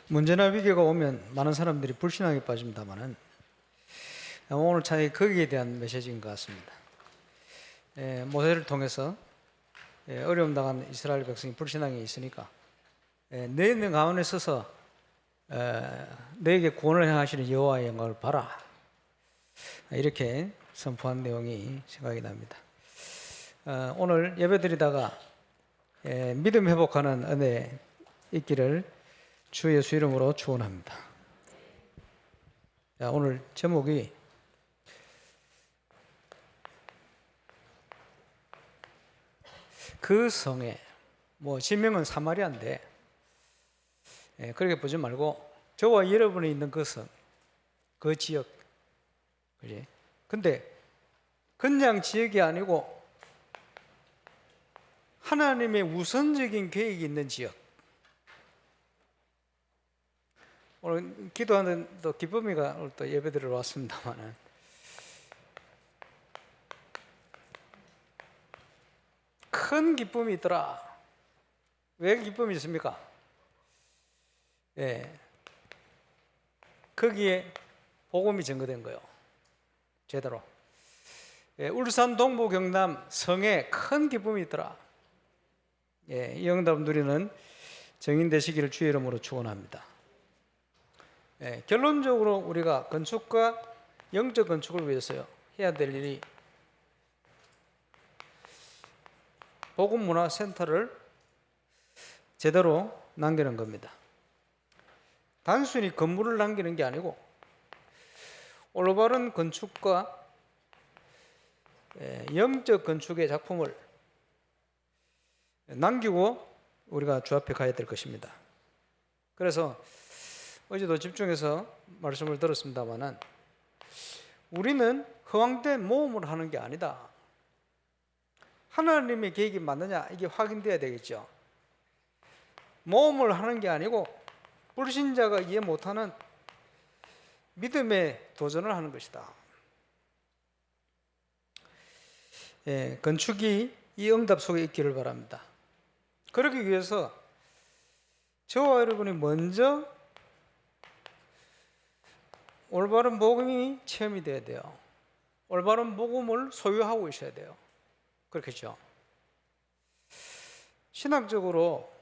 문제나 위기가 오면 많은 사람들이 불신앙에 빠집니다만은 오늘 차라리 거기에 대한 메시지인 것 같습니다. 모세를 통해서 어려움 당한 이스라엘 백성이 불신앙에 있으니까 너희 가운데 서서 너에게 구원을 행하시는 여호와의 영광을 봐라, 이렇게 선포한 내용이 생각이 납니다. 오늘 예배드리다가 믿음 회복하는 은혜 있기를 주 예수 이름으로 축원합니다. 오늘 제목이 그 성에, 지명은 사마리아인데 그렇게 보지 말고 저와 여러분이 있는 그 성, 그 지역, 그지? 근데 그냥 지역이 아니고 하나님의 우선적인 계획이 있는 지역. 오늘 기도하는 또 기쁨이가 오늘 또 예배드리러 왔습니다만은 큰 기쁨이 있더라. 왜 기쁨이 있습니까? 거기에 복음이 증거된 거예요. 제대로. 울산 동부 경남 성에 큰 기쁨이 있더라. 이 응답 누리는 정인 되시기를 주의 이름으로 축원합니다. 결론적으로 우리가 건축과 영적 건축을 위해서요 해야 될 일이 복음문화센터를 제대로 남기는 겁니다. 단순히 건물을 남기는 게 아니고 올바른 건축과 영적 건축의 작품을 남기고 우리가 주 앞에 가야 될 것입니다. 그래서 어제도 집중해서 말씀을 들었습니다마는 우리는 허황된 모험을 하는 게 아니다. 하나님의 계획이 맞느냐, 이게 확인돼야 되겠죠. 모험을 하는 게 아니고 불신자가 이해 못하는 믿음의 도전을 하는 것이다. 건축이 이 응답 속에 있기를 바랍니다. 그러기 위해서 저와 여러분이 먼저 올바른 복음이 체험이 돼야 돼요. 올바른 복음을 소유하고 있어야 돼요. 그렇겠죠. 신학적으로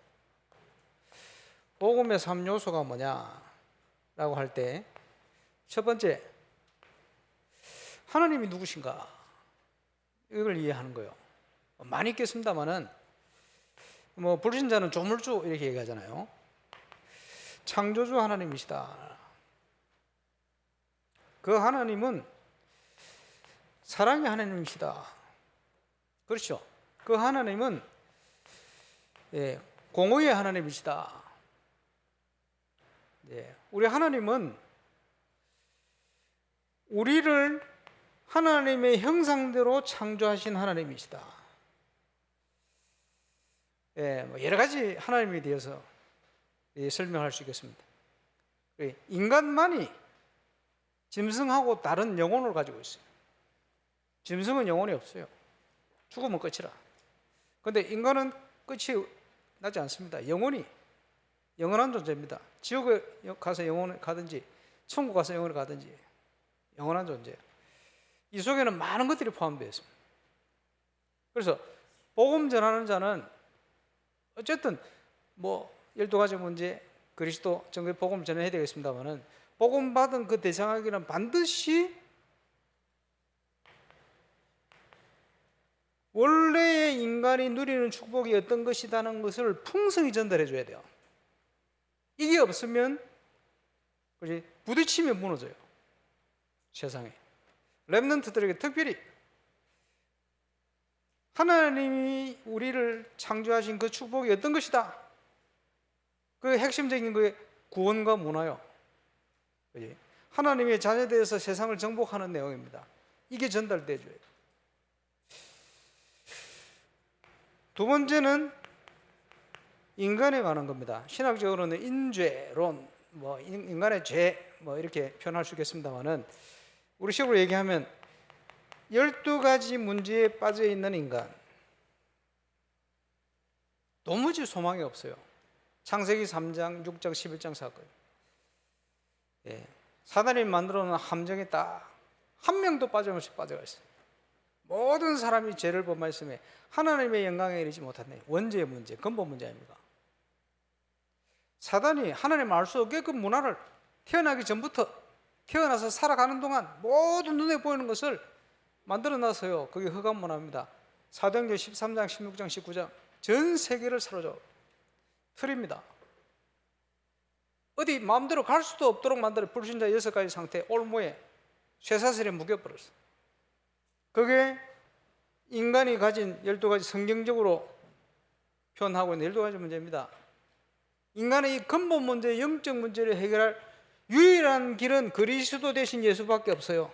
복음의 3요소가 뭐냐라고 할 때 첫 번째, 하나님이 누구신가, 이걸 이해하는 거예요. 많이 있겠습니다만은 불신자는 조물주 이렇게 얘기하잖아요. 창조주 하나님이시다. 그 하나님은 사랑의 하나님이시다. 그렇죠. 그 하나님은 공의의 하나님이시다. 우리 하나님은 우리를 하나님의 형상대로 창조하신 하나님이시다. 여러 가지 하나님에 대해서 설명할 수 있겠습니다. 인간만이 짐승하고 다른 영혼을 가지고 있어요. 짐승은 영혼이 없어요. 죽으면 끝이라. 그런데 인간은 끝이 나지 않습니다. 영원한 존재입니다. 지옥에 가서 영원히 가든지 천국 가서 영원히 가든지 영원한 존재예요. 이 속에는 많은 것들이 포함되어 있습니다. 그래서 복음 전하는 자는 어쨌든 12가지 문제, 그리스도 정교의 복음을 전해야 되겠습니다만은 복음 받은 그 대상에게는 반드시 원래의 인간이 누리는 축복이 어떤 것이라는 것을 풍성히 전달해 줘야 돼요. 이게 없으면 부딪히면 무너져요. 세상에. 렘넌트들에게 특별히 하나님이 우리를 창조하신 그 축복이 어떤 것이다. 그 핵심적인 그 구원과 문화요. 하나님의 자녀되어서 세상을 정복하는 내용입니다. 이게 전달돼 줘요. 두 번째는 인간에 관한 겁니다. 신학적으로는 인죄론, 인간의 죄, 이렇게 표현할 수 있겠습니다만은 우리 식으로 얘기하면 12가지 문제에 빠져 있는 인간, 도무지 소망이 없어요. 창세기 3장, 6장, 11장 사건. 사단이 만들어 놓은 함정에 딱 한 명도 빠짐없이 빠져가 있어요. 모든 사람이 죄를 범하였음에 하나님의 영광에 이르지 못한다. 원죄의 문제, 근본 문제 아닙니까? 사단이 하나님 알 수 없게 그 문화를 태어나기 전부터 태어나서 살아가는 동안 모든 눈에 보이는 것을 만들어 놨어요. 그게 흑암 문화입니다. 사도행전 13장, 16장, 19장 전 세계를 사로잡아 틀입니다. 어디 마음대로 갈 수도 없도록 만들어 불신자 6가지 상태 올무에 쇠사슬에 묶여버렸어요. 그게 인간이 가진 12가지 성경적으로 표현하고 있는 12가지 문제입니다. 인간의 이 근본 문제, 영적 문제를 해결할 유일한 길은 그리스도 대신 예수밖에 없어요.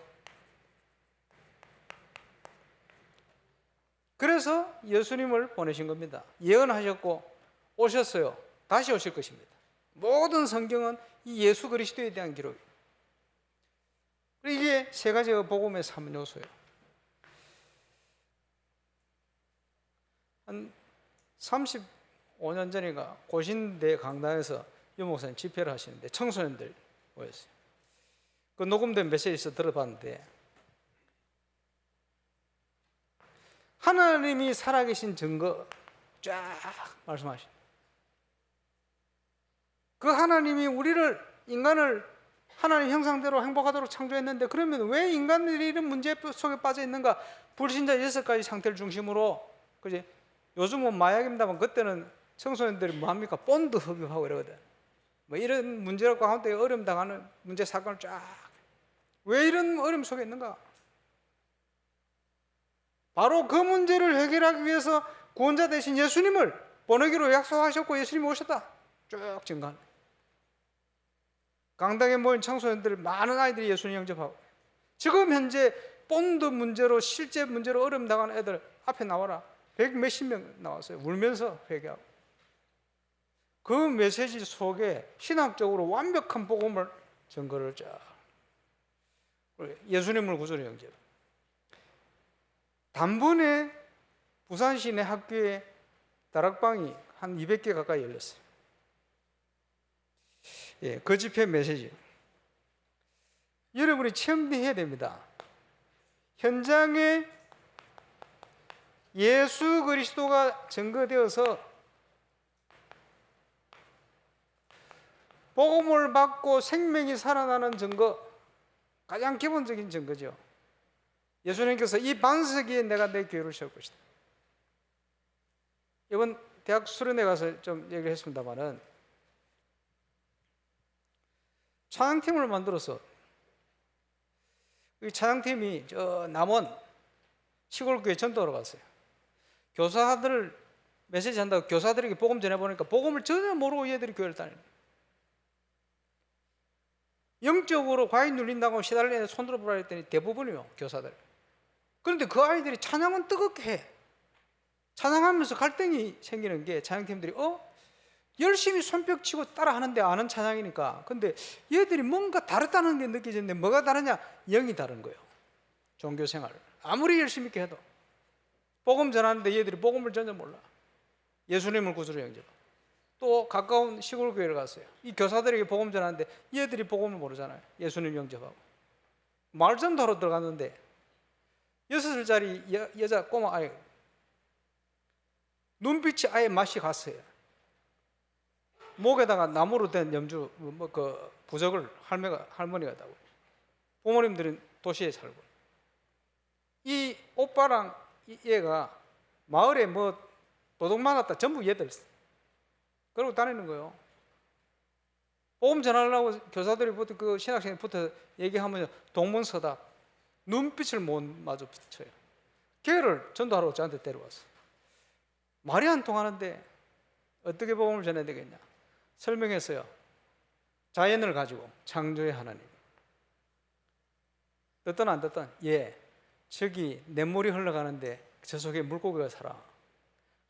그래서 예수님을 보내신 겁니다. 예언하셨고 오셨어요. 다시 오실 것입니다. 모든 성경은 이 예수 그리스도에 대한 기록이에요. 이게 세 가지가 복음의 3요소예요. 한 35년 전인가 고신대 강당에서 유 목사님 집회를 하시는데 청소년들 모였어요. 그 녹음된 메시지에서 들어봤는데 하나님이 살아계신 증거 쫙 말씀하시죠. 그 하나님이 우리를 인간을 하나님 형상대로 행복하도록 창조했는데 그러면 왜 인간들이 이런 문제 속에 빠져 있는가? 불신자 6가지 상태를 중심으로 그지? 요즘은 마약입니다만 그때는 청소년들이 뭐합니까? 본드 흡입하고 이러거든. 뭐 이런 문제로 가운데 어려움 당하는 문제 사건을 쫙. 왜 이런 어려움 속에 있는가? 바로 그 문제를 해결하기 위해서 구원자 대신 예수님을 보내기로 약속하셨고 예수님이 오셨다. 쭉 증가합니다. 강당에 모인 청소년들 많은 아이들이 예수님 영접하고 지금 현재 본드 문제로 실제 문제로 어려움 당하는 애들 앞에 나와라. 100 몇십 명 나왔어요. 울면서 회개하고. 그 메시지 속에 신학적으로 완벽한 복음을 증거를 쫙. 예수님을 구주로 영접. 단번에 부산 시내 학교에 다락방이 한 200개 가까이 열렸어요. 그 집회 메시지. 여러분이 체험해야 됩니다. 현장에 예수 그리스도가 증거되어서 복음을 받고 생명이 살아나는 증거, 가장 기본적인 증거죠. 예수님께서 이 반석 위에 내가 내 교회를 세울 것이다. 이번 대학 수련회 가서 좀 얘기를 했습니다마는 찬양팀을 만들어서 이 찬양팀이 저 남원 시골교회 전도하러 갔어요. 교사들을 메시지 한다고 교사들에게 복음 전해보니까 복음을 전혀 모르고 얘들이 교회를 다니는 거예요. 영적으로 과잉 눌린다고 시달리는 손들어 보라 했더니 대부분이요 교사들. 그런데 그 아이들이 찬양은 뜨겁게 해. 찬양하면서 갈등이 생기는 게 찬양팀들이 열심히 손뼉 치고 따라 하는데 아는 찬양이니까. 근데 얘들이 뭔가 다르다는 게 느껴지는데 뭐가 다르냐? 영이 다른 거예요. 종교생활 아무리 열심히 있게 해도 복음 전하는데 얘들이 복음을 전혀 몰라. 예수님을 구주로 영접. 또 가까운 시골 교회를 갔어요. 이 교사들에게 복음 전하는데 얘들이 복음을 모르잖아요. 예수님 영접하고 말전도하러 들어갔는데 6살짜리 여자 꼬마 아이 눈빛이 아예 맛이 갔어요. 목에다가 나무로 된 염주 그 부적을 할머니가 다고. 부모님들은 도시에 살고. 이 오빠랑 이 얘가 마을에 뭐 도둑 많았다 전부 얘들 그러고 다니는 거예요. 복음 전하려고 교사들이 그 신학생부터 얘기하면 동문서답 눈빛을 못 마주쳐요. 걔를 전도하러 저한테 데려왔어. 말이 안 통하는데 어떻게 복음을 전해야 되겠냐 설명했어요. 자연을 가지고 창조의 하나님. 듣든 안 듣든 저기 냇물이 흘러가는데 저 속에 물고기가 살아.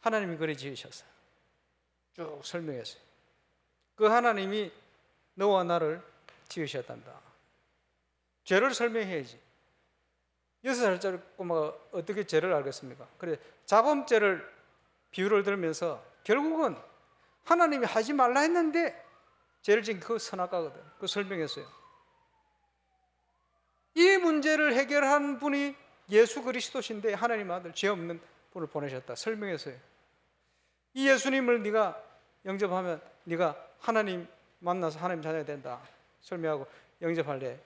하나님이 그리 지으셨어요. 쭉 설명했어요. 그 하나님이 너와 나를 지으셨단다. 죄를 설명해야지. 6살짜리 꼬마가 어떻게 죄를 알겠습니까? 그래 자범죄를 비유를 들면서 결국은 하나님이 하지 말라 했는데 죄를 지은 그 선악과거든. 그 설명했어요. 이 문제를 해결한 분이 예수 그리스도신데 하나님 아들 죄 없는 분을 보내셨다 설명했어요. 이 예수님을 네가 영접하면 네가 하나님 만나서 하나님 자녀가 된다 설명하고 영접할래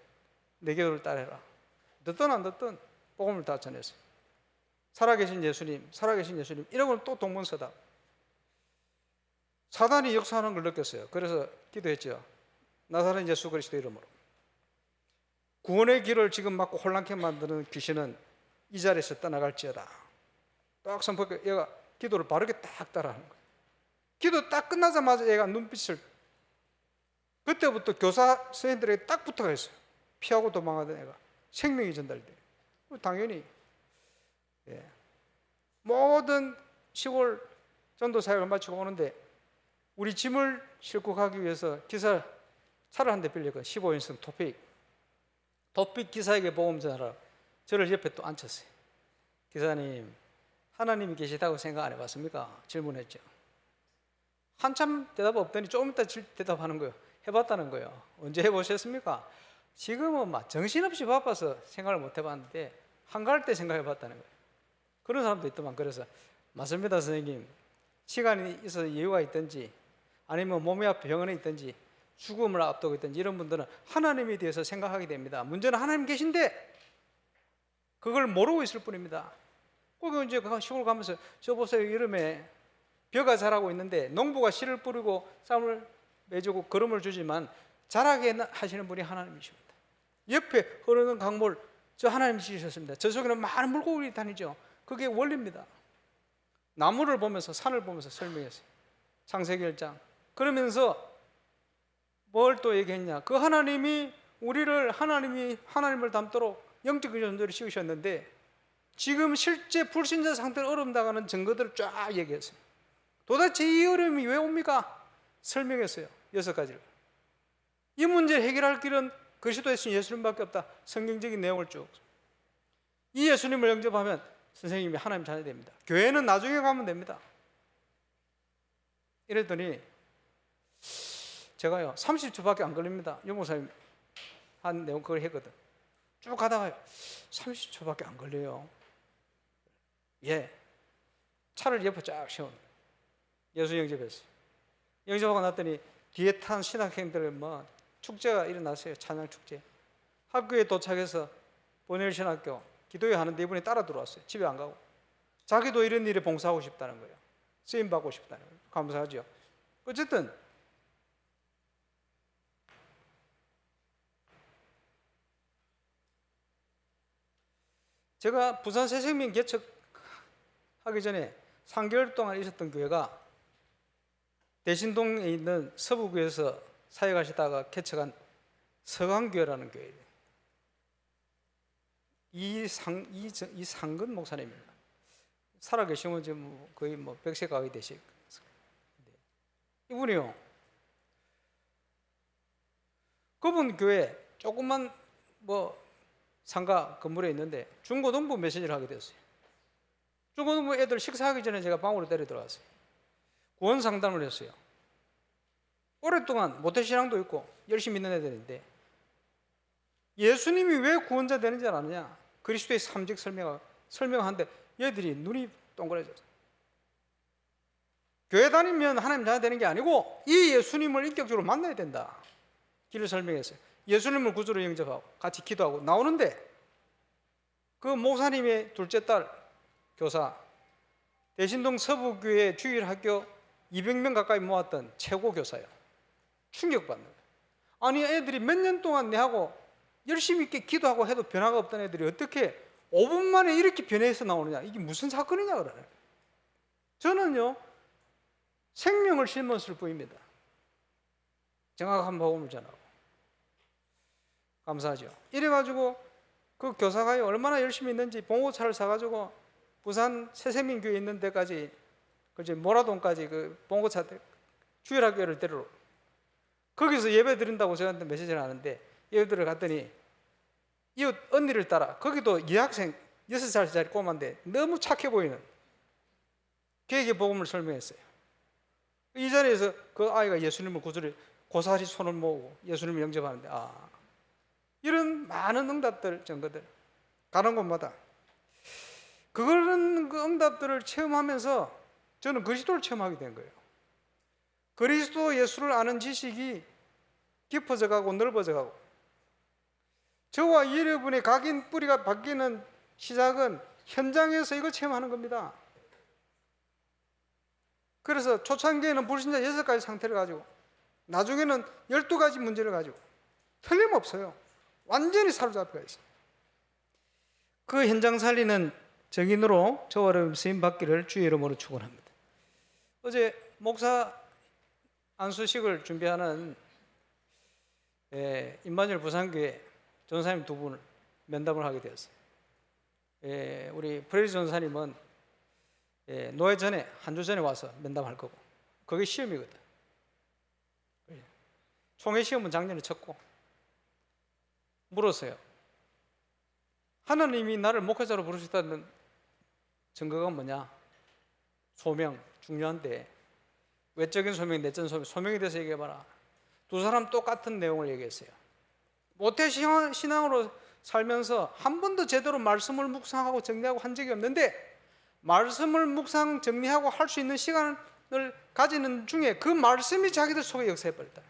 내 기도를 따르라. 듣든 안 듣든 복음을 다 전했어요. 살아계신 예수님 이런 또 동문서답. 사단이 역사하는 걸 느꼈어요. 그래서 기도했죠. 나사렛 예수 그리스도 이름으로 구원의 길을 지금 막고 혼란케 만드는 귀신은 이 자리에서 떠나갈지어다. 딱 선포했고 얘가 기도를 바르게 딱 따라하는 거예요. 기도 딱 끝나자마자 얘가 눈빛을 그때부터 교사 선생님들에게 딱 붙어가 있어요. 피하고 도망하던 애가 생명이 전달돼요. 당연히 모든 시골 전도 사역을 마치고 오는데 우리 짐을 싣고 가기 위해서 기사 차를 한 대 빌렸거든요. 15인승 토픽 기사에게 복음 전하라. 저를 옆에 또 앉혔어요. 기사님, 하나님이 계시다고 생각 안 해봤습니까? 질문했죠. 한참 대답 없더니 조금 있다 대답하는 거예요. 해봤다는 거예요. 언제 해보셨습니까? 지금은 막 정신없이 바빠서 생각을 못 해봤는데 한가할 때 생각해봤다는 거예요. 그런 사람도 있더만. 그래서 맞습니다 선생님. 시간이 있어서 여유가 있든지 아니면 몸이 아파 병원에 있든지 죽음을 앞두고 있든지 이런 분들은 하나님에 대해서 생각하게 됩니다. 문제는 하나님 계신데 그걸 모르고 있을 뿐입니다. 꼭 이제 시골 가면서 저 보세요 여름에 벼가 자라고 있는데 농부가 씨를 뿌리고 쌈을 매주고 거름을 주지만 자라게 하시는 분이 하나님이십니다. 옆에 흐르는 강물 저 하나님이 지으셨습니다. 저 속에는 많은 물고기들이 다니죠. 그게 원리입니다. 나무를 보면서 산을 보면서 설명했어요. 창세기 1장. 그러면서 뭘 또 얘기했냐? 그 하나님이 우리를 하나님을 닮도록 영적 존재로 씌우셨는데 지금 실제 불신자 상태로 어려움 당하는 증거들을 쫙 얘기했어요. 도대체 이 어려움이 왜 옵니까? 설명했어요. 6가지를. 이 문제를 해결할 길은 그리스도의 신 예수님밖에 없다. 성경적인 내용을 쭉. 이 예수님을 영접하면 선생님이 하나님 자녀 됩니다. 교회는 나중에 가면 됩니다. 이랬더니 제가요 30초밖에 안 걸립니다. 유목사님 한 내용 그걸 했거든. 쭉 가다가요 30초밖에 안 걸려요. 차를 옆에 쫙 세운 예수 영접했어요. 영접하고 났더니 뒤에 탄 신학생들은 뭐 축제가 일어났어요. 찬양 축제. 학교에 도착해서 보넬 신학교 기도회 하는데 이분이 따라 들어왔어요. 집에 안 가고 자기도 이런 일에 봉사하고 싶다는 거예요. 쓰임 받고 싶다는 거예요. 감사하죠. 어쨌든 제가 부산 새생명 개척하기 전에 3개월 동안 있었던 교회가 대신동에 있는 서부구에서 사역하시다가 개척한 서강교회라는 교회예요. 이상근 목사님입니다. 살아계시면 지금 거의 100세 가까이 되실. 이분이요. 그분 교회 조그만 상가 건물에 있는데 중고등부 메시지를 하게 됐어요. 중고등부 애들 식사하기 전에 제가 방으로 때려 들어갔어요. 구원 상담을 했어요. 오랫동안 모태신앙도 있고 열심히 있는 애들인데 예수님이 왜 구원자 되는지 아느냐? 그리스도의 삼직 설명하는데 얘들이 눈이 동그래졌어요. 교회 다니면 하나님 자녀 되는 게 아니고 이 예수님을 인격적으로 만나야 된다. 길을 설명했어요. 예수님을 구주로 영접하고 같이 기도하고 나오는데 그 목사님의 둘째 딸 교사 대신동 서부교회 주일학교 200명 가까이 모았던 최고 교사예요. 충격받는 거예요. 아니 애들이 몇 년 동안 내하고 열심히 있게 기도하고 해도 변화가 없던 애들이 어떻게 5분 만에 이렇게 변해서 나오느냐. 이게 무슨 사건이냐 그러네. 저는요 생명을 심었을 뿐입니다. 정확한 복음을 전하고 감사하죠. 이래가지고 그 교사가 얼마나 열심히 있는지 봉고차를 사가지고 부산 새생명교회 있는 데까지 모라동까지 그 봉고차 주일학교를 데리러 거기서 예배 드린다고 저한테 메시지를 하는데 예배드려 갔더니 이웃 언니를 따라 거기도 여학생 6살짜리 꼬마인데 너무 착해 보이는 걔에게 복음을 설명했어요. 이 자리에서 그 아이가 예수님을 구절에 고사리 손을 모으고 예수님을 영접하는데, 이런 많은 응답들, 증거들 가는 곳마다 그런 그 응답들을 체험하면서 저는 그리스도를 체험하게 된 거예요. 그리스도 예수를 아는 지식이 깊어져 가고 넓어져 가고, 저와 여러분의 각인 뿌리가 바뀌는 시작은 현장에서 이걸 체험하는 겁니다. 그래서 초창기에는 불신자 6가지 상태를 가지고 나중에는 12가지 문제를 가지고 틀림없어요. 완전히 사로잡혀 있어요. 그 현장 살리는 증인으로 저와 여러분 쓰임 받기를 주의 이름으로 축원합니다. 어제 목사 안수식을 준비하는 임마누엘 부산교회 전사님 두 분을 면담을 하게 되었어요. 우리 프레리 전사님은 노예 전에 한 주 전에 와서 면담할 거고, 그게 시험이거든. 총회 시험은 작년에 쳤고, 물었어요. 하나님이 나를 목회자로 부르셨다는 증거가 뭐냐? 소명 중요한데, 외적인 소명, 내적인 소명, 소명에 대해서 얘기해봐라. 두 사람 똑같은 내용을 얘기했어요. 모태 신앙으로 살면서 한 번도 제대로 말씀을 묵상하고 정리하고 한 적이 없는데, 말씀을 묵상 정리하고 할 수 있는 시간을 가지는 중에 그 말씀이 자기들 속에 역사해버렸다.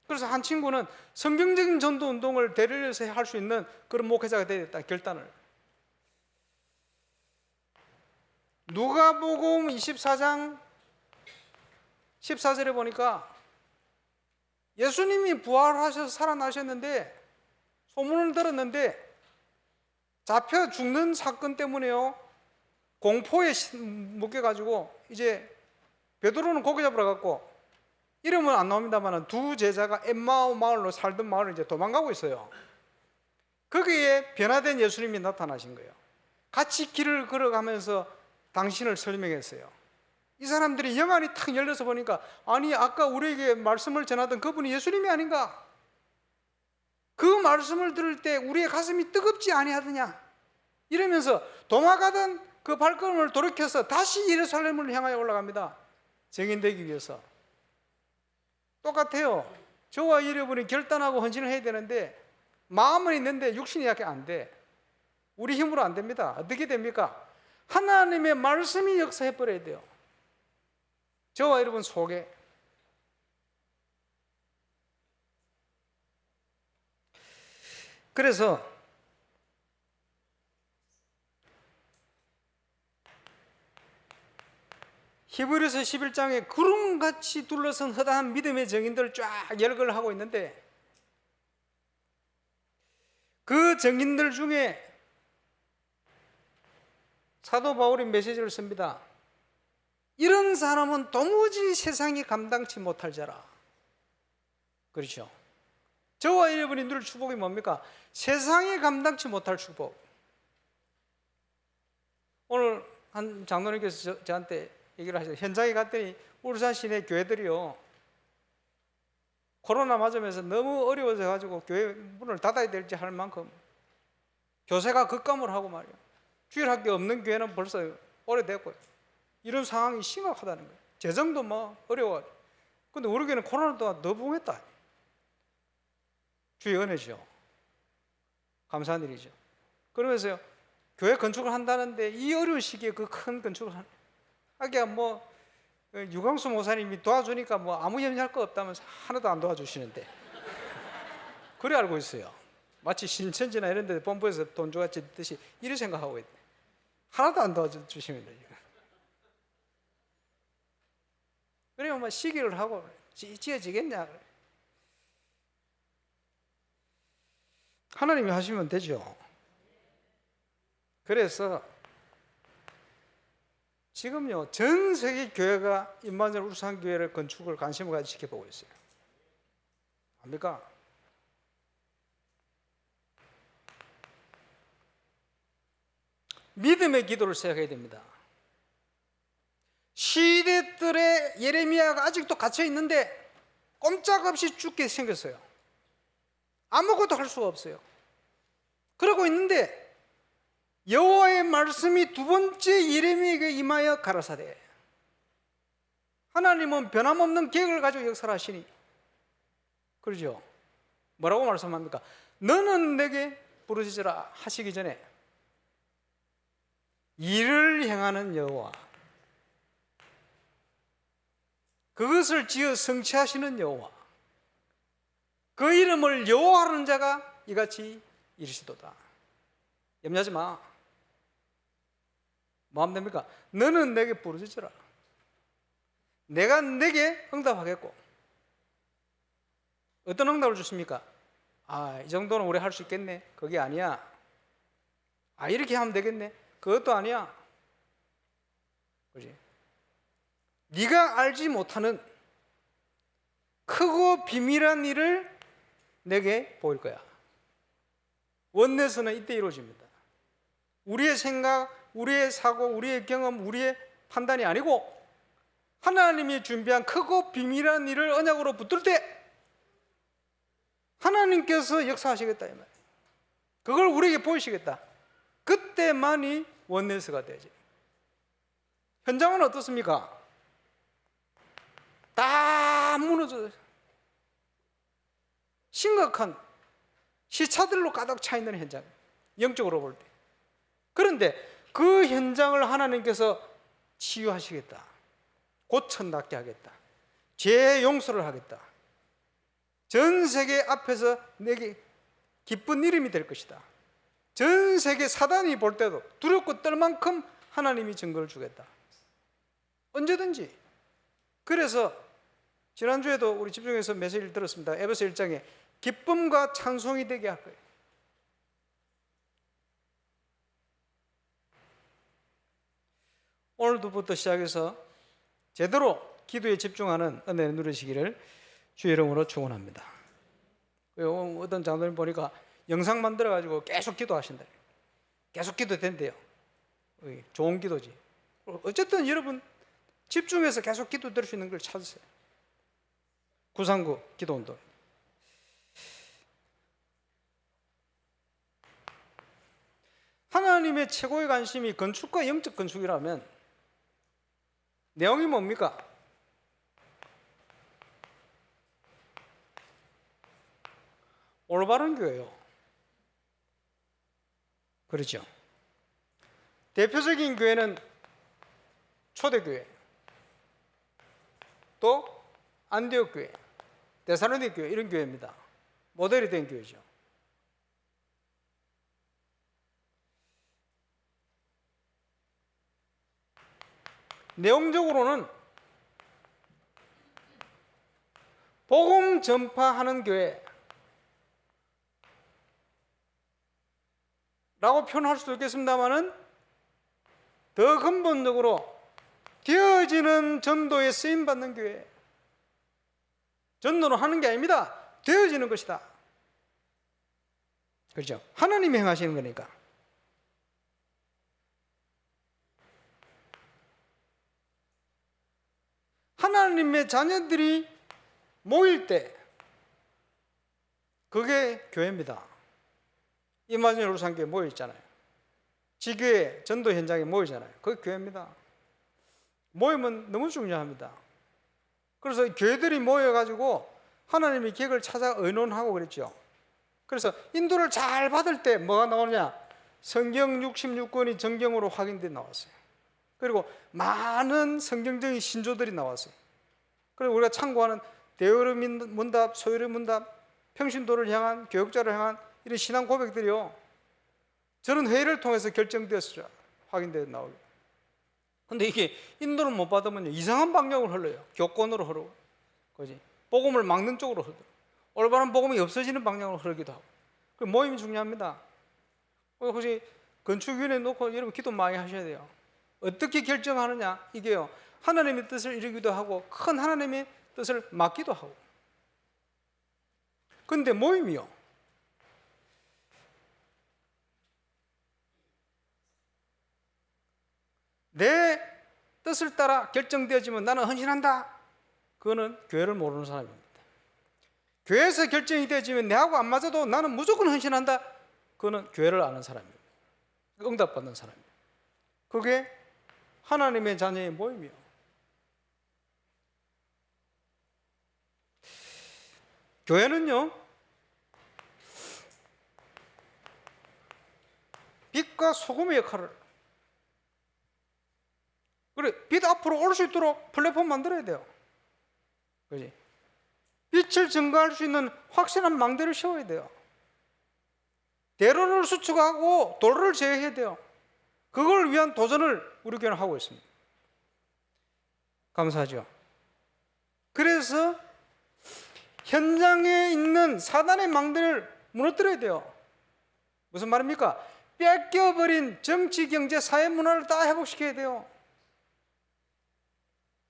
그래서 한 친구는 성경적인 전도 운동을 대리해서 할 수 있는 그런 목회자가 되겠다 결단을. 누가복음 24장 14절에 보니까 예수님이 부활하셔서 살아나셨는데, 소문을 들었는데 잡혀 죽는 사건 때문에요, 공포에 묶여가지고 이제 베드로는 고기 잡으러 갔고, 이름은 안 나옵니다만 두 제자가 엠마오 마을로 살던 마을을 이제 도망가고 있어요. 거기에 변화된 예수님이 나타나신 거예요. 같이 길을 걸어가면서 당신을 설명했어요. 이 사람들이 영안이 탁 열려서 보니까, 아니 아까 우리에게 말씀을 전하던 그분이 예수님이 아닌가? 그 말씀을 들을 때 우리의 가슴이 뜨겁지 아니하더냐? 이러면서 도망가던 그 발걸음을 돌이켜서 다시 예루살렘을 향하여 올라갑니다. 증인되기 위해서. 똑같아요. 저와 여러분이 결단하고 헌신을 해야 되는데 마음은 있는데 육신이 약해 안 돼. 우리 힘으로 안 됩니다. 어떻게 됩니까? 하나님의 말씀이 역사해 버려야 돼요. 저와 여러분 속에. 그래서 히브리서 11장에 구름같이 둘러선 허다한 믿음의 증인들을 쫙 열거를 하고 있는데, 그 증인들 중에 사도 바울이 메시지를 씁니다. 이런 사람은 도무지 세상이 감당치 못할 자라. 그렇죠? 저와 여러분이 누릴 축복이 뭡니까? 세상이 감당치 못할 축복. 오늘 한 장로님께서 저한테 얘기를 하셔서, 현장에 갔더니 울산 시내 교회들이요, 코로나 맞으면서 너무 어려워져 가지고 교회 문을 닫아야 될지 할 만큼 교세가 급감을 하고 말이에요. 주일학교 없는 교회는 벌써 오래됐고요. 이런 상황이 심각하다는 거예요. 재정도 뭐 어려워. 근데 우리 교회는 코로나 동안 더 부흥했다. 주의 은혜죠. 감사한 일이죠. 그러면서요, 교회 건축을 한다는데 이 어려운 시기에 그 큰 건축을 하기야 뭐 유광수 목사님이 도와주니까 뭐 아무 염려할 거 없다면서 하나도 안 도와주시는데, 그래 알고 있어요. 마치 신천지나 이런 데 본부에서 돈 주었듯이 이렇게 생각하고 있대. 하나도 안 도와주시면 그러면 뭐 시기를 하고 지어지겠냐. 하나님이 하시면 되죠. 그래서 지금요, 전 세계 교회가 임마누엘 울산교회를 건축을 관심을 가지고 지켜보고 있어요. 압니까? 믿음의 기도를 시작해야 됩니다. 시대들의 예레미야가 아직도 갇혀 있는데 꼼짝없이 죽게 생겼어요. 아무것도 할 수가 없어요. 그러고 있는데 여호와의 말씀이 두 번째 예레미야에게 임하여 가라사대, 하나님은 변함없는 계획을 가지고 역사를 하시니, 그러죠? 뭐라고 말씀합니까? 너는 내게 부르짖으라 하시기 전에 일을 행하는 여호와, 그것을 지어 성취하시는 여호와, 그 이름을 여호와하는 자가 이같이 이르시도다. 염려하지 마. 뭐 하면 됩니까? 너는 내게 부르짖으라. 내가 내게 응답하겠고. 어떤 응답을 주십니까? 이 정도는 우리 할 수 있겠네. 그게 아니야. 이렇게 하면 되겠네. 그것도 아니야. 그지? 네가 알지 못하는 크고 비밀한 일을 내게 보일 거야. 원내에서는 이때 이루어집니다. 우리의 생각, 우리의 사고, 우리의 경험, 우리의 판단이 아니고 하나님이 준비한 크고 비밀한 일을 언약으로 붙들 때 하나님께서 역사하시겠다 이 말이에요. 그걸 우리에게 보이시겠다. 그때만이 원내스가 되지. 현장은 어떻습니까? 다 무너져 심각한 시차들로 가득 차 있는 현장, 영적으로 볼 때. 그런데 그 현장을 하나님께서 치유하시겠다, 고쳐 낫게 하겠다, 죄 용서를 하겠다, 전 세계 앞에서 내게 기쁜 이름이 될 것이다, 전 세계 사단이 볼 때도 두렵고 떨 만큼 하나님이 증거를 주겠다. 언제든지. 그래서 지난주에도 우리 집중해서 메시지를 들었습니다. 에베소 1장에 기쁨과 찬송이 되게 할 거예요. 오늘부터 시작해서 제대로 기도에 집중하는 은혜를 누리시기를 주의 이름으로 축원합니다. 어떤 장로님 보니까 영상 만들어가지고 계속 기도하신다. 계속 기도된대요. 좋은 기도지. 어쨌든 여러분 집중해서 계속 기도 드릴 수 있는 걸 찾으세요. 939 기도운동. 하나님의 최고의 관심이 건축과 영적 건축이라면 내용이 뭡니까? 올바른 교회요. 그렇죠? 대표적인 교회는 초대교회, 또 안디옥 교회, 데살로니가 교회, 이런 교회입니다. 모델이 된 교회죠. 내용적으로는 복음 전파하는 교회 라고 표현할 수도 있겠습니다만은 더 근본적으로 되어지는 전도에 쓰임받는 교회. 전도는 하는 게 아닙니다. 되어지는 것이다. 그렇죠? 하나님이 행하시는 거니까. 하나님의 자녀들이 모일 때 그게 교회입니다. 이마지노 예루살렘교회 모여 있잖아요. 지교회 전도 현장에 모이잖아요. 그게 교회입니다. 모이면 너무 중요합니다. 그래서 교회들이 모여가지고 하나님의 계획을 찾아 의논하고 그랬죠. 그래서 인도를 잘 받을 때 뭐가 나오느냐? 성경 66권이 정경으로 확인돼 나왔어요. 그리고 많은 성경적인 신조들이 나왔어요. 그리고 우리가 참고하는 대여의 문답, 소율의 문답, 평신도를 향한, 교육자를 향한 이런 신앙 고백들이요, 저는 회의를 통해서 결정되었죠. 확인되어 나오고. 근데 이게 인도를 못 받으면 이상한 방향으로 흘러요. 교권으로 흐르고, 그지? 복음을 막는 쪽으로 흐르고, 올바른 복음이 없어지는 방향으로 흐르기도 하고. 그 모임이 중요합니다. 혹시 건축위원회 놓고 여러분 기도 많이 하셔야 돼요. 어떻게 결정하느냐? 이게요, 하나님의 뜻을 이루기도 하고 큰 하나님의 뜻을 막기도 하고. 근데 모임이요, 내 뜻을 따라 결정되어지면 나는 헌신한다. 그거는 교회를 모르는 사람입니다. 교회에서 결정이 되어지면 내하고 안 맞아도 나는 무조건 헌신한다. 그거는 교회를 아는 사람입니다. 응답받는 사람입니다. 그게 하나님의 자녀의 모임이요. 교회는요, 빛과 소금의 역할을, 그래, 빛 앞으로 올 수 있도록 플랫폼 만들어야 돼요. 그지? 빛을 증거할 수 있는 확실한 망대를 세워야 돼요. 대로를 수축하고 도로를 제어해야 돼요. 그걸 위한 도전을 우리 교회는 하고 있습니다. 감사하죠. 그래서 현장에 있는 사단의 망대를 무너뜨려야 돼요. 무슨 말입니까? 뺏겨버린 정치, 경제, 사회 문화를 다 회복시켜야 돼요.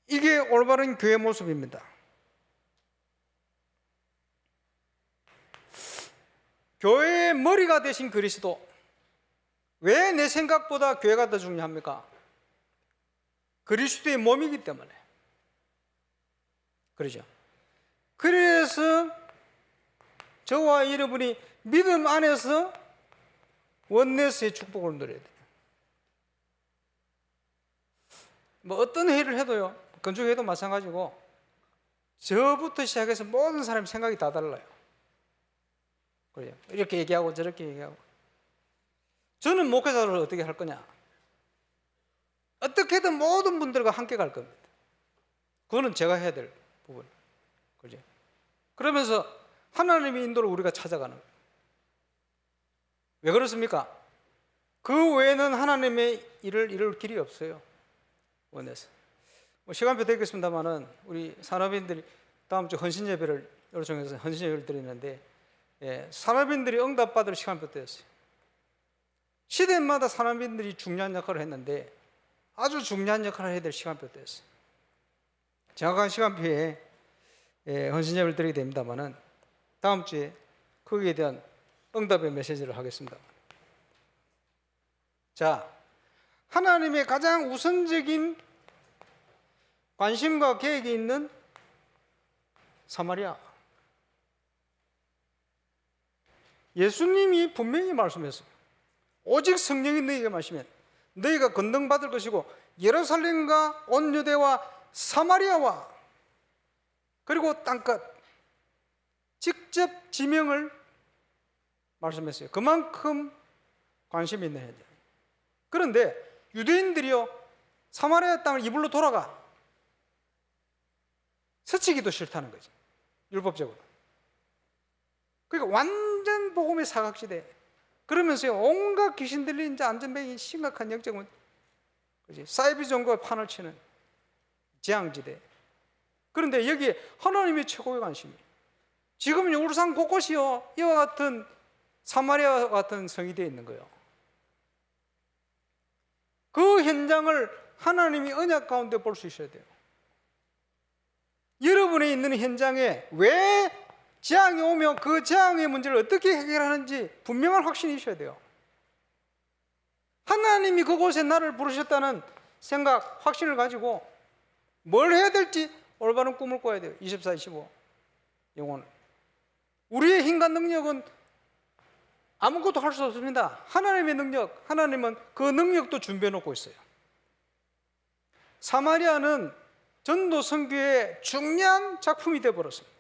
이게 올바른 교회 모습입니다. 교회의 머리가 되신 그리스도, 왜 내 생각보다 교회가 더 중요합니까? 그리스도의 몸이기 때문에. 그러죠. 그래서 저와 여러분이 믿음 안에서 원네스의 축복을 누려야 돼요. 뭐 어떤 회의를 해도요, 건축회의도 마찬가지고 저부터 시작해서 모든 사람의 생각이 다 달라요. 그래요. 이렇게 얘기하고 저렇게 얘기하고. 저는 목회자를 어떻게 할 거냐? 어떻게든 모든 분들과 함께 갈 겁니다. 그거는 제가 해야 될 부분. 그죠? 그러면서 하나님의 인도를 우리가 찾아가는 거예요. 왜 그렇습니까? 그 외에는 하나님의 일을 이룰 길이 없어요. 원해서. 뭐 시간표 되겠습니다만은 우리 산업인들이 다음 주 헌신 예배를 요청해서 헌신 예배를 드리는데, 산업인들이 응답받을 시간표 되었어요. 시대마다 산업인들이 중요한 역할을 했는데 아주 중요한 역할을 해야 될 시간표 되었어요. 정확한 시간표에 헌신 예배를 드리게 됩니다만은 다음 주에 거기에 대한 응답의 메시지를 하겠습니다. 자, 하나님의 가장 우선적인 관심과 계획이 있는 사마리아. 예수님이 분명히 말씀했어요. 오직 성령이 너희에게 마시면 너희가 건능받을 것이고 예루살렘과 온 유대와 사마리아와 그리고 땅끝, 직접 지명을 말씀했어요. 그만큼 관심이 있는 현장. 그런데 유대인들이요, 사마리아 땅을 이불로 돌아가 스치기도 싫다는 거지, 율법적으로. 그러니까 완전 복음의 사각지대. 그러면서요, 온갖 귀신 들린 자 안전병이 심각한 영적 문제, 그렇지? 사이비 종교에 판을 치는 재앙지대. 그런데 여기에 하나님의 최고의 관심이, 지금 울산 곳곳이요, 이와 같은 사마리아와 같은 성이 되어 있는 거예요. 그 현장을 하나님이 언약 가운데 볼 수 있어야 돼요. 여러분이 있는 현장에 왜 재앙이 오면 그 재앙의 문제를 어떻게 해결하는지 분명한 확신이 있어야 돼요. 하나님이 그곳에 나를 부르셨다는 생각, 확신을 가지고 뭘 해야 될지 올바른 꿈을 꿔야 돼요. 24, 25 영혼은. 우리의 힘과 능력은 아무것도 할 수 없습니다. 하나님의 능력, 하나님은 그 능력도 준비해 놓고 있어요. 사마리아는 전도 선교의 중요한 작품이 되어버렸습니다.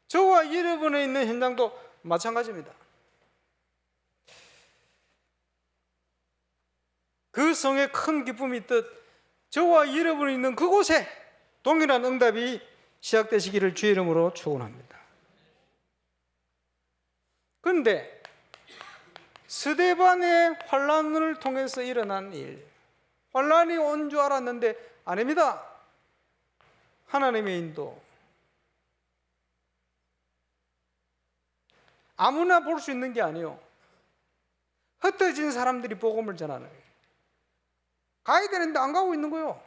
저와 여러분에 있는 현장도 마찬가지입니다. 그 성에 큰 기쁨이 있듯 저와 여러분이 있는 그곳에 동일한 응답이 시작되시기를 주의 이름으로 축원합니다. 그런데 스데반의 환란을 통해서 일어난 일, 환란이 온 줄 알았는데 아닙니다. 하나님의 인도. 아무나 볼 수 있는 게 아니에요. 흩어진 사람들이 복음을 전하는 거예요. 가야 되는데 안 가고 있는 거예요.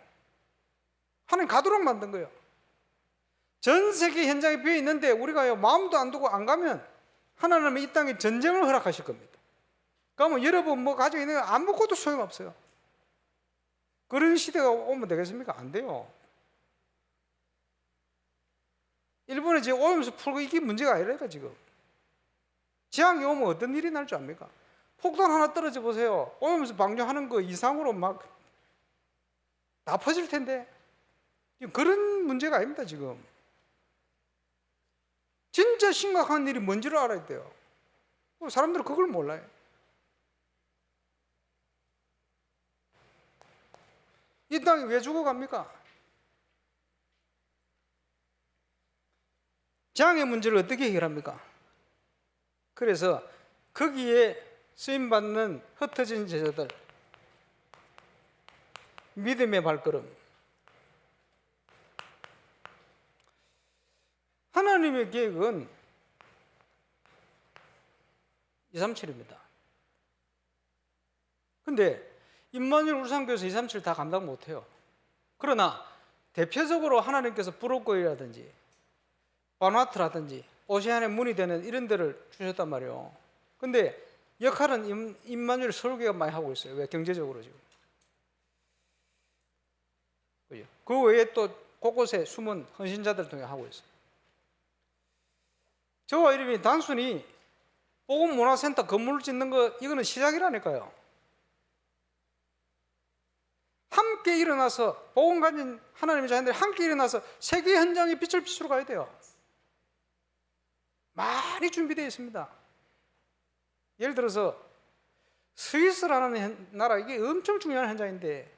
하나님 가도록 만든 거예요. 전 세계 현장에 비어 있는데 우리가 마음도 안 두고 안 가면 하나님은 이 땅에 전쟁을 허락하실 겁니다. 그러면 여러분 뭐 가지고 있는 거 아무것도 소용없어요. 그런 시대가 오면 되겠습니까? 안 돼요. 일본에 지금 오염수 풀고 이게 문제가 아니라니까 지금. 재앙이 오면 어떤 일이 날 줄 압니까? 폭탄 하나 떨어져 보세요. 오염수 방류하는 거 이상으로 막 다 퍼질 텐데. 그런 문제가 아닙니다 지금. 진짜 심각한 일이 뭔지를 알아야 돼요. 사람들은 그걸 몰라요. 이 땅이 왜 죽어갑니까? 재앙의 문제를 어떻게 해결합니까? 그래서 거기에 쓰임받는 흩어진 제자들, 믿음의 발걸음. 하나님의 계획은 237입니다. 근데 임마누엘 울산교회에서 237 다 감당 못해요. 그러나 대표적으로 하나님께서 브로커이라든지 바누아투라든지 오세안의 문이 되는 이런 데를 주셨단 말이에요. 근데 역할은 임마누엘 서울교회가 많이 하고 있어요. 왜? 경제적으로 지금. 그 외에 또 곳곳에 숨은 헌신자들 통해 하고 있어요. 저와 이름이 단순히 복음문화센터 건물을 짓는 거, 이거는 시작이라니까요. 함께 일어나서, 복음 가진 하나님의 자녀들이 함께 일어나서 세계 현장에 빛을 비추러 가야 돼요. 많이 준비되어 있습니다. 예를 들어서 스위스라는 나라, 이게 엄청 중요한 현장인데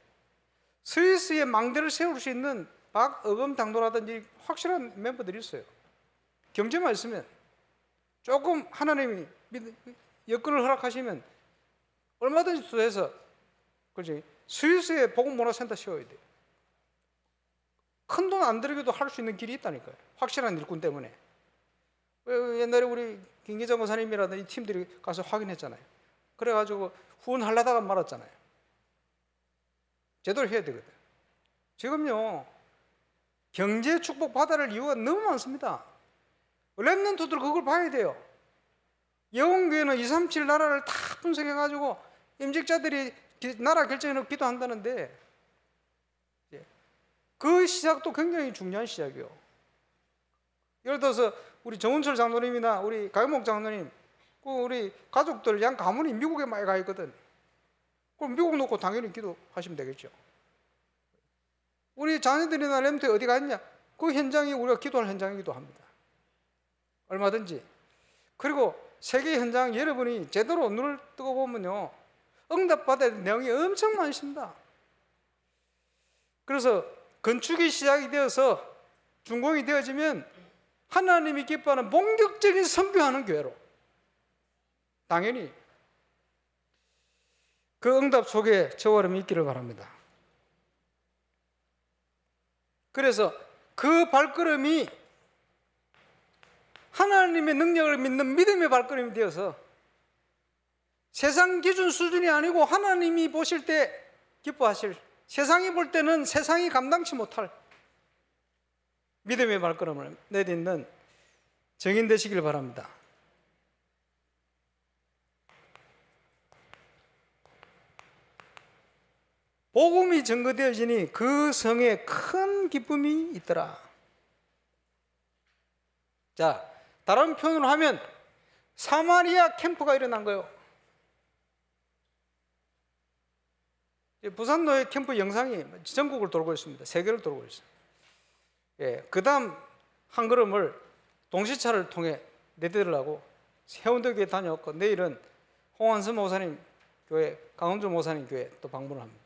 스위스의 망대를 세울 수 있는 박어금 당도라든지 확실한 멤버들이 있어요. 경제만 있으면, 조금 하나님이 여건을 허락하시면 얼마든지 투자해서, 그렇지, 스위스에 복음문화센터 세워야 돼요. 큰 돈 안 들여도 할 수 있는 길이 있다니까요. 확실한 일꾼 때문에. 옛날에 우리 김기정 권사님이라든지 이 팀들이 가서 확인했잖아요. 그래가지고 후원하려다가 말았잖아요. 제대로 해야 되거든. 지금요, 경제 축복 받아낼 이유가 너무 많습니다. 렘넌트들 그걸 봐야 돼요. 영혼교회는 237 나라를 다 분석해가지고 임직자들이 나라 결정해놓고 기도한다는데, 그 시작도 굉장히 중요한 시작이에요. 예를 들어서 우리 정운철 장로님이나 우리 가영목 장로님, 우리 가족들 양 가문이 미국에 많이 가 있거든. 그럼 미국 놓고 당연히 기도하시면 되겠죠. 우리 자녀들이나 렘트 어디 가 있냐? 그 현장이 우리가 기도할 현장이기도 합니다. 얼마든지. 그리고 세계 현장 여러분이 제대로 눈을 뜨고 보면요, 응답받아야 될 내용이 엄청 많습니다. 그래서 건축이 시작이 되어서 준공이 되어지면 하나님이 기뻐하는 본격적인 선교하는 교회로, 당연히 그 응답 속에 저와 여러분이 있기를 바랍니다. 그래서 그 발걸음이 하나님의 능력을 믿는 믿음의 발걸음이 되어서 세상 기준 수준이 아니고 하나님이 보실 때 기뻐하실, 세상이 볼 때는 세상이 감당치 못할 믿음의 발걸음을 내딛는 정인 되시길 바랍니다. 복음이 증거되어지니 그 성에 큰 기쁨이 있더라. 자, 다른 표현으로 하면 사마리아 캠프가 일어난 거예요. 부산노예 캠프 영상이 전국을 돌고 있습니다. 세계를 돌고 있어요. 그 다음 한 걸음을 동시차를 통해 내딛으려고 해운대 교회 다녀왔고, 내일은 홍한선 목사님 교회, 강원주 목사님 교회 또 방문을 합니다.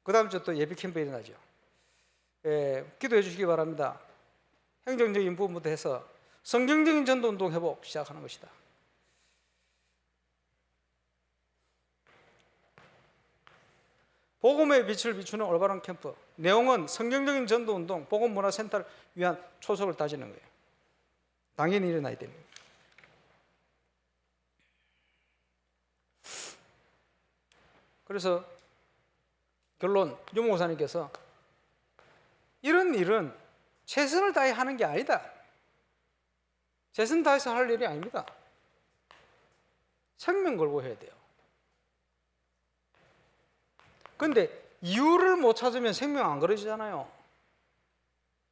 그 다음 주 또 예비 캠프 일어나죠. 기도해 주시기 바랍니다. 행정적인 부분부터 해서 성경적인 전도운동 회복 시작하는 것이다. 복음의 빛을 비추는 올바른 캠프. 내용은 성경적인 전도운동, 복음문화센터를 위한 초석을 다지는 거예요. 당연히 일어나야 됩니다. 그래서 결론, 유 목사님께서 이런 일은 최선을 다해 하는 게 아니다. 최선 다해서 할 일이 아닙니다. 생명 걸고 해야 돼요. 그런데 이유를 못 찾으면 생명 안 걸어지잖아요.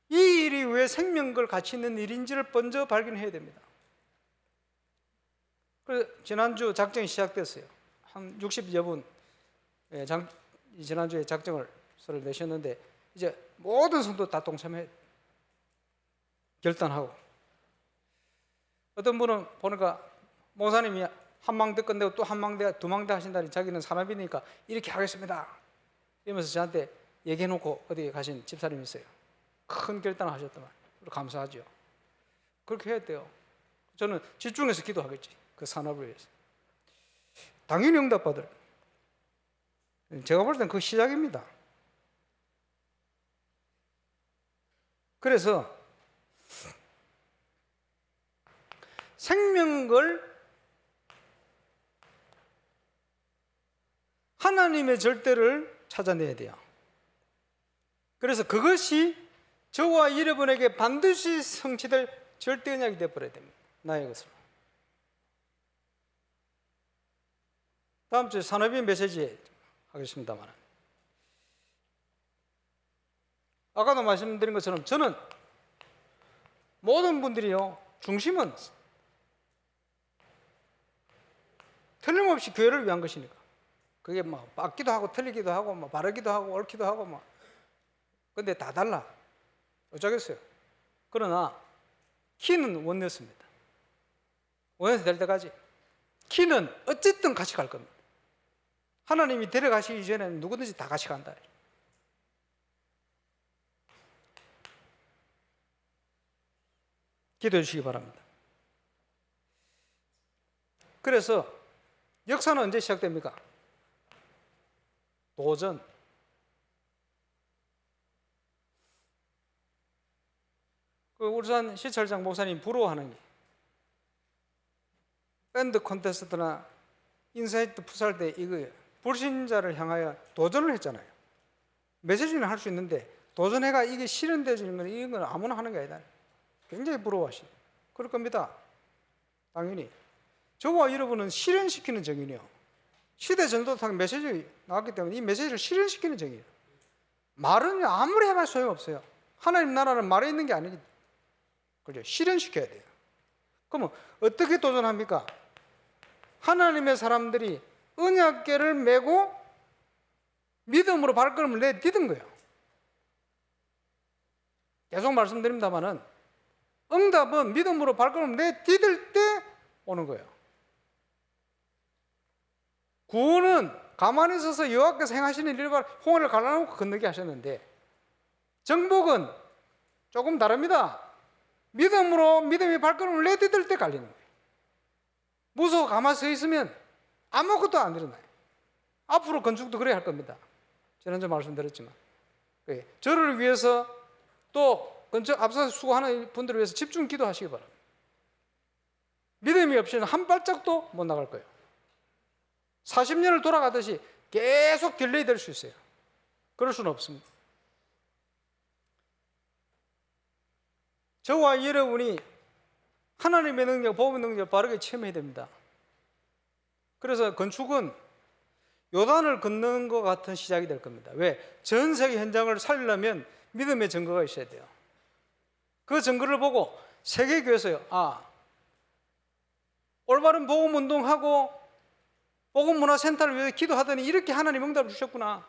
이 일이 왜 생명 걸 가치 있는 일인지를 먼저 발견해야 됩니다. 그래서 지난주 작정이 시작됐어요. 한 60여 분 지난주에 작정을 내셨는데, 이제 모든 성도 다 동참해 결단하고 어떤 분은 보니까 목사님이 한 망대 끝내고 또 한 망대, 두 망대 하신다니 자기는 사람이니까 이렇게 하겠습니다 이러면서 저한테 얘기해놓고 어디 가신 집사님이 있어요. 큰 결단을 하셨더만. 감사하죠. 그렇게 해야 돼요. 저는 집중해서 기도하겠지. 그 산업을 위해서. 당연히 응답받을. 제가 볼 땐 그 시작입니다. 그래서 생명을 하나님의 절대를 찾아내야 돼요. 그래서 그것이 저와 여러분에게 반드시 성취될 절대 언약이 되어버려야 됩니다. 나의 것으로. 다음 주에 산업인 메시지 하겠습니다만, 아까도 말씀드린 것처럼 저는 모든 분들이요, 중심은 틀림없이 교회를 위한 것이니까. 그게 막 맞기도 하고 틀리기도 하고 막 바르기도 하고 옳기도 하고 막. 근데 다 달라. 어쩌겠어요. 그러나 키는 원네스입니다. 원네스 될 때까지 키는 어쨌든 같이 갈 겁니다. 하나님이 데려가시기 전에는 누구든지 다 같이 간다. 기도해 주시기 바랍니다. 그래서 역사는 언제 시작됩니까? 도전. 그 울산 시찰장 목사님 부러워하는 게, 밴드 콘테스트나 인사이트 풋살 때 이거 불신자를 향하여 도전을 했잖아요. 메시지는 할 수 있는데 도전해가 이게 실현되어지는 건 이건 아무나 하는 게 아니다. 굉장히 부러워하시죠. 그럴 겁니다. 당연히 저와 여러분은 실현시키는 정인이요. 시대 전도상 메시지 나왔기 때문에 이 메시지를 실현시키는 정이에요. 말은 아무리 해봐야 소용없어요. 하나님 나라는 말에 있는 게 아니기 때문에. 그죠? 실현시켜야 돼요. 그러면 어떻게 도전합니까? 하나님의 사람들이 언약궤를 메고 믿음으로 발걸음을 내딛은 거예요. 계속 말씀드립니다만은 응답은 믿음으로 발걸음을 내딛을 때 오는 거예요. 구원은 가만히 서서 여호와께서 행하시는 일을 홍해를 갈라놓고 건너게 하셨는데, 정복은 조금 다릅니다. 믿음이 발걸음을 내딛을 때 갈리는 거예요. 무서워 가만히 서 있으면 아무것도 안 일어나요. 앞으로 건축도 그래야 할 겁니다. 지난주에 말씀드렸지만 저를 위해서 또 건축 앞서서 수고하는 분들을 위해서 집중 기도하시기 바랍니다. 믿음이 없이는 한 발짝도 못 나갈 거예요. 40년을 돌아가듯이 계속 딜레이 될 수 있어요. 그럴 수는 없습니다. 저와 여러분이 하나님의 능력, 복음의 능력을 바르게 체험해야 됩니다. 그래서 건축은 요단을 건너는 것 같은 시작이 될 겁니다. 왜? 전 세계 현장을 살리려면 믿음의 증거가 있어야 돼요. 그 증거를 보고 세계교회에서요, 올바른 복음 운동하고 복음문화센터를 위해서 기도하더니 이렇게 하나님 응답을 주셨구나.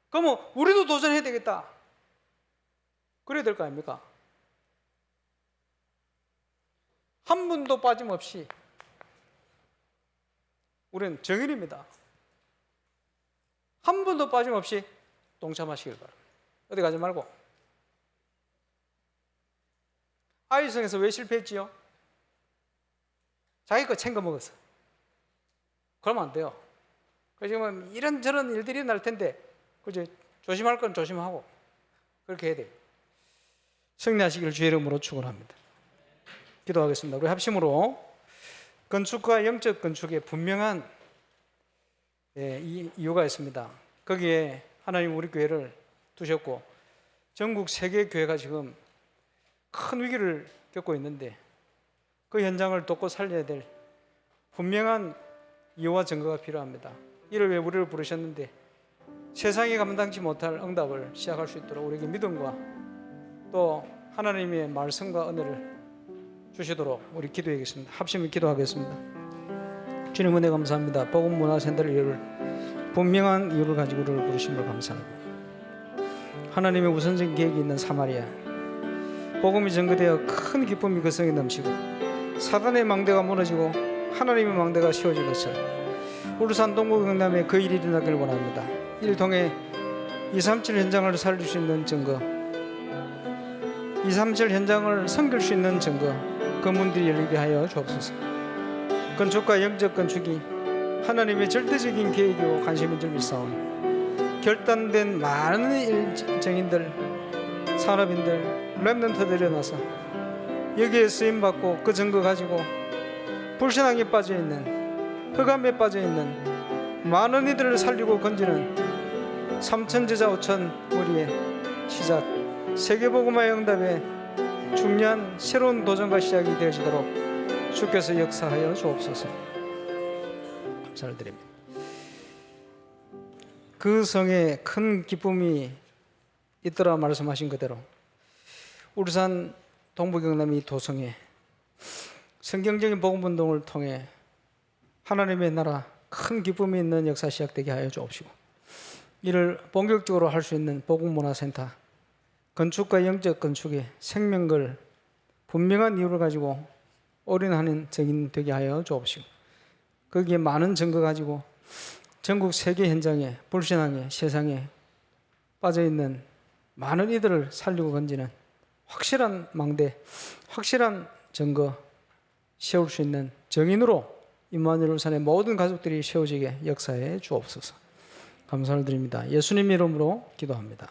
그러면 우리도 도전해야 되겠다. 그래야 될 거 아닙니까? 한 분도 빠짐없이 우리는 정인입니다. 한 분도 빠짐없이 동참하시길 바랍니다. 어디 가지 말고. 아이성에서 왜 실패했지요? 자기 거 챙겨 먹었어. 그러면 안 돼요. 그래서 이런저런 일들이 날 텐데, 그죠? 조심할 건 조심하고 그렇게 해야 돼요. 승리하시기를 주의 이름으로 축원합니다. 기도하겠습니다. 우리 합심으로 건축과 영적 건축에 분명한 이유가 있습니다. 거기에 하나님 우리 교회를 두셨고 전국 세계 교회가 지금 큰 위기를 겪고 있는데 그 현장을 돕고 살려야 될 분명한 이유와 증거가 필요합니다. 이를 위해 우리를 부르셨는데 세상이 감당치 못할 응답을 시작할 수 있도록 우리에게 믿음과 또 하나님의 말씀과 은혜를 주시도록 우리 기도하겠습니다. 합심을 기도하겠습니다. 주님 은혜 감사합니다. 복음문화센터를 이유를 분명한 이유를 가지고 우리를 부르심으로 감사합니다. 하나님의 우선적인 계획이 있는 사마리아, 복음이 전거되어 큰 기쁨이 그 성에 넘치고 사단의 망대가 무너지고 하나님의 망대가 세워진 것을 울산 동구 경남에 그 일이 일어나길 원합니다. 이를 통해 237 현장을 살릴 수 있는 증거, 237 현장을 섬길 수 있는 증거, 그 문들이 열리게 하여 주옵소서. 건축과 영적 건축이 하나님의 절대적인 계획이고 관심인 줄 믿사오니 결단된 많은 일정인들, 산업인들, 랩런트들이 일어나서 여기에 쓰임받고 그 증거 가지고 불신앙에 빠져있는, 흑암에 빠져있는 많은 이들을 살리고 건지는 3천 제자 5천 무리의 시작, 세계복음화의 응답의 중요한 새로운 도전과 시작이 되어지도록 주께서 역사하여 주옵소서. 감사를 드립니다. 그 성에 큰 기쁨이 있더라 말씀하신 그대로 울산 동부경남이 도성에 성경적인 복음운동을 통해 하나님의 나라 큰 기쁨이 있는 역사 시작되게 하여 주옵시고, 이를 본격적으로 할 수 있는 복음문화센터, 건축과 영적 건축의 생명걸 분명한 이유를 가지고 올인하는 증인 되게 하여 주옵시고, 거기에 많은 증거 가지고 전국 세계 현장에 불신앙의 세상에 빠져있는 많은 이들을 살리고 건지는 확실한 망대, 확실한 증거 세울 수 있는 정인으로 임마누엘 울산의 모든 가족들이 세워지게 역사해 주옵소서. 감사를 드립니다. 예수님 이름으로 기도합니다.